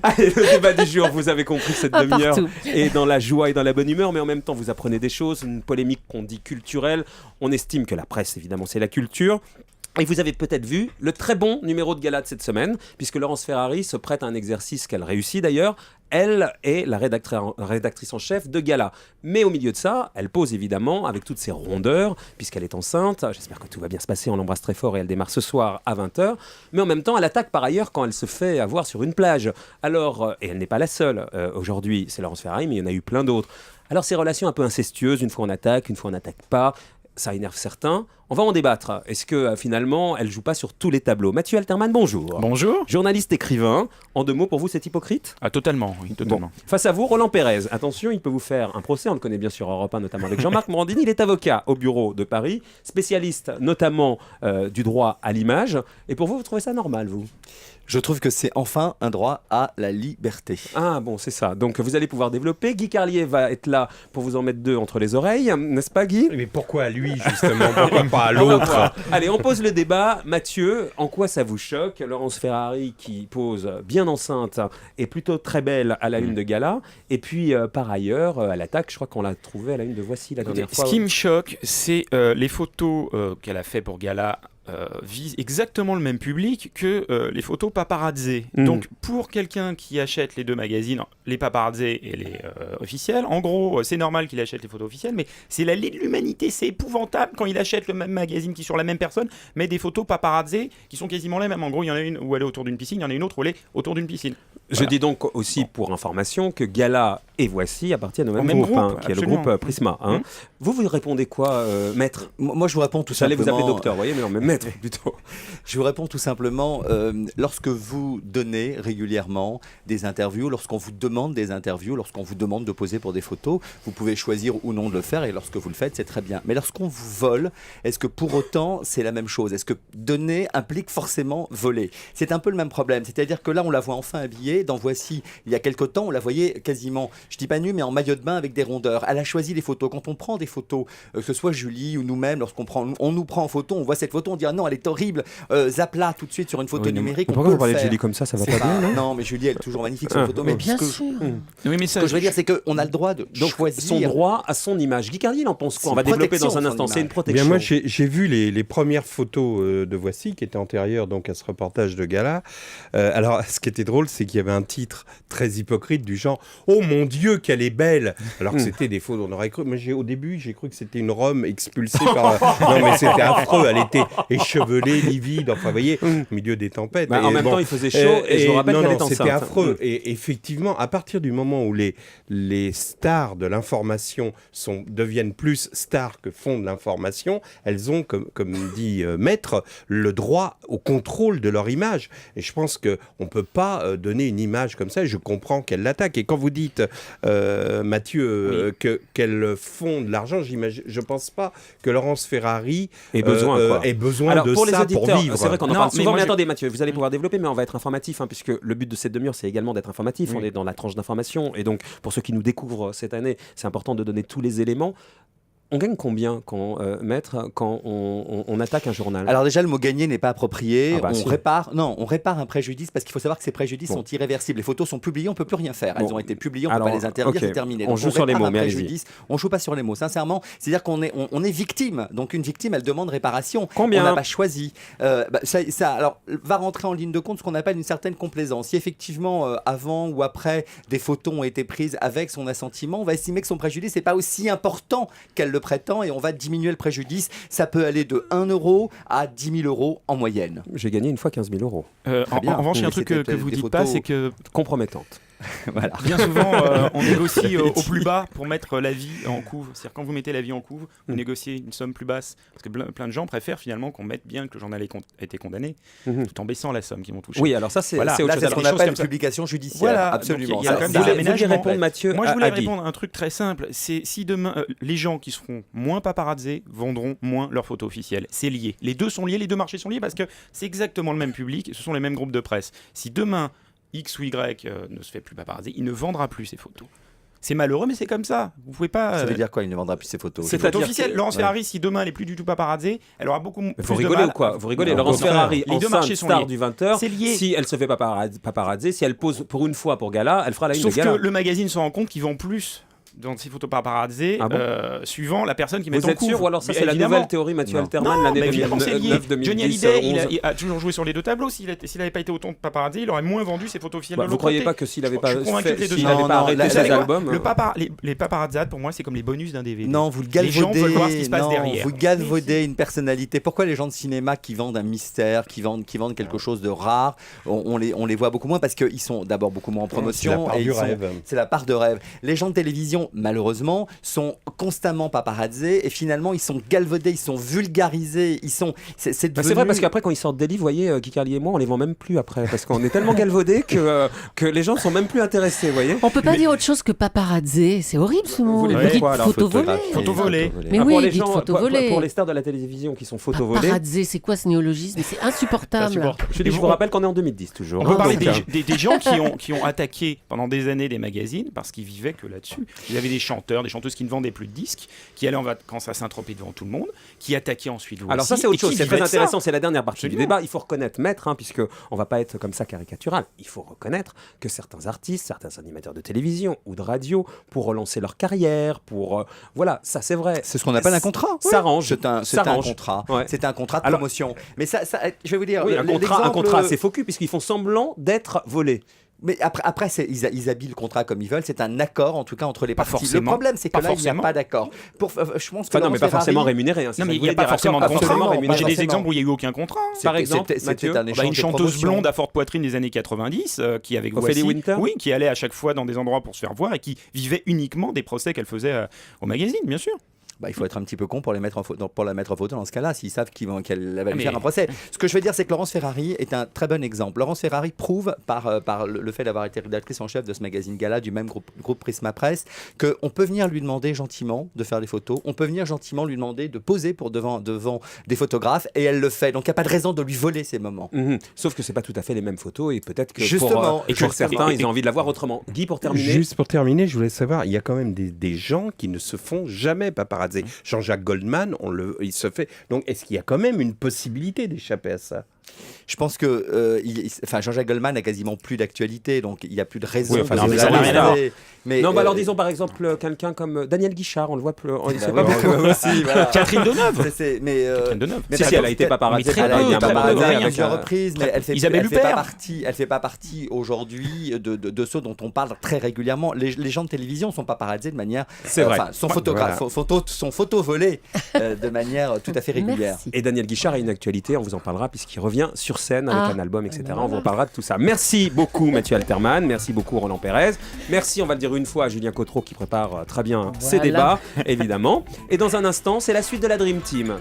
Allez, le débat du jour, vous avez compris, cette demi-heure partout. est dans la joie et dans la bonne humeur, mais en même temps, vous apprenez des choses, une polémique qu'on dit culturelle. On estime que la presse, évidemment, c'est la culture. Et vous avez peut-être vu le très bon numéro de gala de cette semaine, puisque Laurence Ferrari se prête à un exercice qu'elle réussit d'ailleurs. Elle est la rédactrice en chef de gala. Mais au milieu de ça, elle pose évidemment avec toutes ses rondeurs, puisqu'elle est enceinte. J'espère que tout va bien se passer, on l'embrasse très fort et elle démarre ce soir à 20h. Mais en même temps, elle attaque par ailleurs quand elle se fait avoir sur une plage. Alors, et elle n'est pas la seule. Aujourd'hui, c'est Laurence Ferrari, mais il y en a eu plein d'autres. Alors ces relations un peu incestueuses, une fois on attaque, une fois on n'attaque pas, ça énerve certains. On va en débattre. Est-ce que finalement, elle joue pas sur tous les tableaux? Mathieu Alterman, bonjour. Bonjour. Journaliste écrivain. En 2 mots, pour vous, c'est hypocrite? Ah, totalement, oui, totalement. Bon. Face à vous, Roland Pérez. Attention, il peut vous faire un procès. On le connaît bien sur Europe 1, notamment avec Jean-Marc Morandini. Il est avocat au bureau de Paris, spécialiste notamment du droit à l'image. Et pour vous, vous trouvez ça normal, vous? Je trouve que c'est enfin un droit à la liberté. Ah bon, c'est ça. Donc vous allez pouvoir développer. Guy Carlier va être là pour vous en mettre 2 entre les oreilles, n'est-ce pas Guy? Mais pourquoi à lui justement? Pourquoi pas à l'autre? Allez, on pose le débat. Mathieu, en quoi ça vous choque? Laurence Ferrari qui pose bien enceinte et plutôt très belle à la une de gala. Et puis par ailleurs, à l'attaque, je crois qu'on l'a trouvée à la une de Voici la dernière fois. Ce qui me choque, c'est les photos qu'elle a fait pour gala. Vise exactement le même public que les photos paparazzées. Donc pour quelqu'un qui achète les 2 magazines, les paparazzés et les officiels, en gros c'est normal qu'il achète les photos officielles, mais c'est la lie de l'humanité, c'est épouvantable quand il achète le même magazine qui sur la même personne met des photos paparazzées qui sont quasiment les mêmes. En gros il y en a une où elle est autour d'une piscine, il y en a une autre où elle est autour d'une piscine. Je dis donc aussi pour information que Gala et Voici appartiennent au même groupe, qui est le groupe Prisma. Vous répondez quoi, maître? Moi, je vous réponds tout J'allais simplement. vous appeler docteur, vous voyez, mais non, mais maître plutôt. Je vous réponds tout simplement, lorsque vous donnez régulièrement des interviews, lorsqu'on vous demande des interviews, lorsqu'on vous demande de poser pour des photos, vous pouvez choisir ou non de le faire, et lorsque vous le faites, c'est très bien. Mais lorsqu'on vous vole, est-ce que pour autant c'est la même chose? Est-ce que donner implique forcément voler? C'est un peu le même problème, c'est-à-dire que là on la voit enfin habillée, dans Voici, il y a quelque temps, on la voyait quasiment, je dis pas nue, mais en maillot de bain avec des rondeurs. Elle a choisi les photos. Quand on prend des photos, que ce soit Julie ou nous-mêmes, on nous prend en photo, on voit cette photo, on dit ah non, elle est horrible, zap-la tout de suite sur une photo numérique. Pourquoi vous parlez de Julie comme ça va pas bien, non? Non, mais Julie, elle est toujours magnifique sur une photo. Mais Bien sûr. Oui, mais ce que je veux dire, c'est qu'on a le droit de choisir son droit à son image. Guy Carlier, il en pense quoi? On va développer dans un instant. C'est une protection. Bien, moi, j'ai vu les premières photos de Voici qui étaient antérieures donc à ce reportage de gala. Alors, ce qui était drôle, c'est qu'il y avait un titre très hypocrite du genre « Oh mon Dieu, qu'elle est belle !» Alors que c'était des photos, on aurait cru... Moi, au début, j'ai cru que c'était une Rome expulsée par... Non, mais c'était affreux. Elle était échevelée, livide, enfin, vous voyez, au milieu des tempêtes. En même temps, il faisait chaud et je vous rappelle qu'elle est enceinte. C'était affreux. Et effectivement, à partir du moment où les stars de l'information deviennent plus stars que font de l'information, elles ont, comme dit Maître, le droit au contrôle de leur image. Et je pense qu'on ne peut pas donner une image comme ça. Et je comprends qu'elle l'attaque. Et quand vous dites, Mathieu, qu'elles font de l'argent, je ne pense pas que Laurence Ferrari ait besoin Alors, de pour les ça auditeurs, pour vivre. c'est vrai qu'on en parle souvent, mais moi, attendez Mathieu, vous allez pouvoir développer, mais on va être informatif, puisque le but de cette demi-heure, c'est également d'être informatif. On est dans la tranche d'information, et donc pour ceux qui nous découvrent cette année, c'est important de donner tous les éléments. On gagne combien Maître, quand on attaque un journal? Alors déjà, le mot gagner n'est pas approprié. Ah bah, si. On répare un préjudice parce qu'il faut savoir que ces préjudices sont irréversibles. Les photos sont publiées, on ne peut plus rien faire. Elles ont été publiées, on ne peut pas les interdire, c'est terminé. On joue sur les mots, mais on ne joue pas sur les mots, sincèrement. C'est-à-dire qu'on est victime. Donc une victime, elle demande réparation. Combien? On n'a pas choisi. Alors, va rentrer en ligne de compte ce qu'on appelle une certaine complaisance. Si effectivement, avant ou après, des photos ont été prises avec son assentiment, on va estimer que son préjudice n'est pas aussi important qu'elle le prétend et on va diminuer le préjudice. Ça peut aller de 1 euro à 10 000 euros en moyenne. J'ai gagné une fois 15 000 euros. En revanche, il y a un truc que vous dites pas, c'est que compromettante. Voilà. bien souvent, on négocie au plus bas pour mettre la vie en couve. C'est-à-dire quand vous mettez la vie en couve, vous négociez une somme plus basse. Parce que plein de gens préfèrent finalement qu'on mette bien que le journal a été condamné, tout en baissant la somme qu'ils vont toucher. Oui, alors ça, c'est autre chose. C'est ce qu'on appelle une publication judiciaire. Voilà, absolument. Il y a quand même Vous des voulez aménagements. répondre, Mathieu? Moi, je voulais répondre à un truc très simple. C'est si demain, les gens qui seront moins paparazzés vendront moins leurs photos officielles. C'est lié. Les deux sont liés, les deux marchés sont liés parce que c'est exactement le même public. Ce sont les mêmes groupes de presse. Si demain X ou Y ne se fait plus paparazzi, il ne vendra plus ses photos. C'est malheureux, mais c'est comme ça. Vous pouvez pas. Ça veut dire quoi? Il ne vendra plus ses photos. C'est- C'est C'est-à-dire officiel. que- Laurence Ferrari, si demain elle est plus du tout paparazzi, elle aura beaucoup plus Vous de rigolez mal. ou quoi? Vous rigolez. Non, Laurence au contraire. Ferrari, Les deux enceinte marchés sont star liés. du 20h, C'est lié. si elle se fait paparazzi, si elle pose pour une fois pour Gala, elle fera la une Sauf de Gala. que le magazine se rend compte qu'ils vendent plus dans ces photos paparazzi Ah bon suivant la personne qui met Vous en êtes couvre. sûr ou alors ça Mais c'est la évidemment. nouvelle théorie Mathieu Non. Alterman Non, l'année mais évidemment, c'est lié. 2009, 2010, Johnny Hallyday, 11. il a toujours joué sur les deux tableaux. S'il n'avait pas été autant de paparazzi, il aurait moins vendu ses photos officielles Bah, de vous l'autre croyez côté. pas que s'il avait Je pas suis convaincu que les deux s'il sont- avait Non, pas non, arrêté là, ses là, albums Les paparazzades, pour moi, c'est comme les bonus d'un DVD. Non, vous Les gens galvaudez. veulent voir ce qui se passe non, derrière. Vous galvaudez une personnalité. Pourquoi les gens de cinéma qui vendent un mystère, qui vendent quelque chose de rare, on les voit beaucoup moins parce qu'ils sont d'abord beaucoup moins en C'est la promotion. part et du ils sont- rêve. C'est la part de rêve. Les gens de télévision, malheureusement, sont constamment paparazzés et finalement ils sont galvaudés, ils sont vulgarisés, ils sont. C'est Bah, c'est devenu- vrai parce qu'après quand ils sortent des livres, vous voyez, Kikali et moi, on les vend même plus après parce qu'on est tellement galvaudés que les gens ne sont même plus intéressés, vous voyez. On peut pas dire autre chose que paparazzi. C'est horrible ce mot. voulez dire Dites quoi, alors, photo volée. Photo volée. Mais Ah, oui, pour les dites gens, photo pour volée. les stars de la télévision qui sont photo volées. Paparazzi, c'est quoi ce néologisme? Mais c'est insupportable. Je vous rappelle qu'on est en 2010 toujours. On peut hein, parler donc, des gens qui ont attaqué pendant des années des magazines parce qu'ils vivaient que là-dessus. Il y avait des chanteurs, des chanteuses qui ne vendaient plus de disques, qui allaient en vacances à Saint-Tropez devant tout le monde, qui attaquaient ensuite Voici. Alors ça c'est autre et chose, qui c'est vivaient très de ça. intéressant, c'est la dernière partie du Absolument. débat. Il faut reconnaître, maître, puisque on va pas être comme ça caricatural. Il faut reconnaître que certains artistes, certains animateurs de télévision ou de radio, pour relancer leur carrière, pour voilà, ça c'est vrai. C'est ce qu'on appelle un contrat. S'arrange. C'est un S'arrange. contrat. Ouais. C'est un contrat de Alors- promotion. Mais ça, je vais vous dire. Oui, un l'exemple- contrat assez faux cul, puisqu'ils font semblant d'être volés. Mais après ils habillent le contrat comme ils veulent. C'est un accord, en tout cas, entre les Pas parties. Le forcément. problème, c'est que Pas là, il n'y a forcément. pas d'accord. Je pense que Enfin non, mais Laurence pas forcément Ferrari- rémunéré. Hein, c'est Non, ça mais que il vous n'y a voulez pas dire, forcément de accord, contrat. forcément Moi, rémunéré. j'ai des Forcément. exemples où il n'y a eu aucun contrat. Par C'était- exemple, c'était Mathieu. un échange Une de chanteuse promotion. blonde à forte poitrine des années 90 qui avec Ophélie Voici, Winter oui, qui allait à chaque fois dans des endroits pour se faire voir et qui vivait uniquement des procès qu'elle faisait au magazine, bien sûr. Bah, il faut être un petit peu con pour la mettre en photo dans ce cas-là, s'ils savent qu'elle va lui mais- faire un procès. Ce que je veux dire, c'est que Laurence Ferrari est un très bon exemple. Laurence Ferrari prouve, par le fait d'avoir été rédactrice en chef de ce magazine Gala, du même groupe Prisma Presse, qu'on peut venir lui demander gentiment de faire des photos, on peut venir gentiment lui demander de poser devant des photographes, et elle le fait. Donc il n'y a pas de raison de lui voler ces moments. Mhm. Sauf que c'est pas tout à fait les mêmes photos et peut-être que Justement, pour certains ils ont envie de la voir autrement. Guy, pour terminer. Juste pour terminer, je voulais savoir, il y a quand même des gens qui ne se font jamais paparazzi. Jean-Jacques Goldman, il se fait. Donc, est-ce qu'il y a quand même une possibilité d'échapper à ça? Je pense que Jean-Jacques Goldman a quasiment plus d'actualité, donc il n'y a plus de raison Oui, enfin, de non, mais se ça n'a laisser. rien à voir. Mais, Non, bah alors disons par exemple quelqu'un comme Daniel Guichard, on le voit plus. Il sait pas oui, beaucoup. aussi, voilà. Catherine Deneuve. Mais Catherine Deneuve. mais Si, par si, elle a contre, été paparazzi. mais très elle a peu, été très peu, paparazzi à rien. plusieurs reprises, mais elle fait, Isabelle elle fait Huppert. pas partie. Elle fait pas partie aujourd'hui de ceux dont on parle très régulièrement. Les gens de télévision sont paparazzi de manière. C'est vrai. Sont photographes, sont photovolés de manière tout à fait régulière. Merci. Et Daniel Guichard a une actualité, on vous en parlera puisqu'il revient sur scène avec Ah. un album, etc. Ben On vous en parlera de tout ça. Merci beaucoup Mathieu Alterman, merci beaucoup Roland Pérez, merci, on va le dire une fois, à Julien Cotreau qui prépare très bien ses Voilà. débats, évidemment. Et dans un instant, c'est la suite de la Dream Team.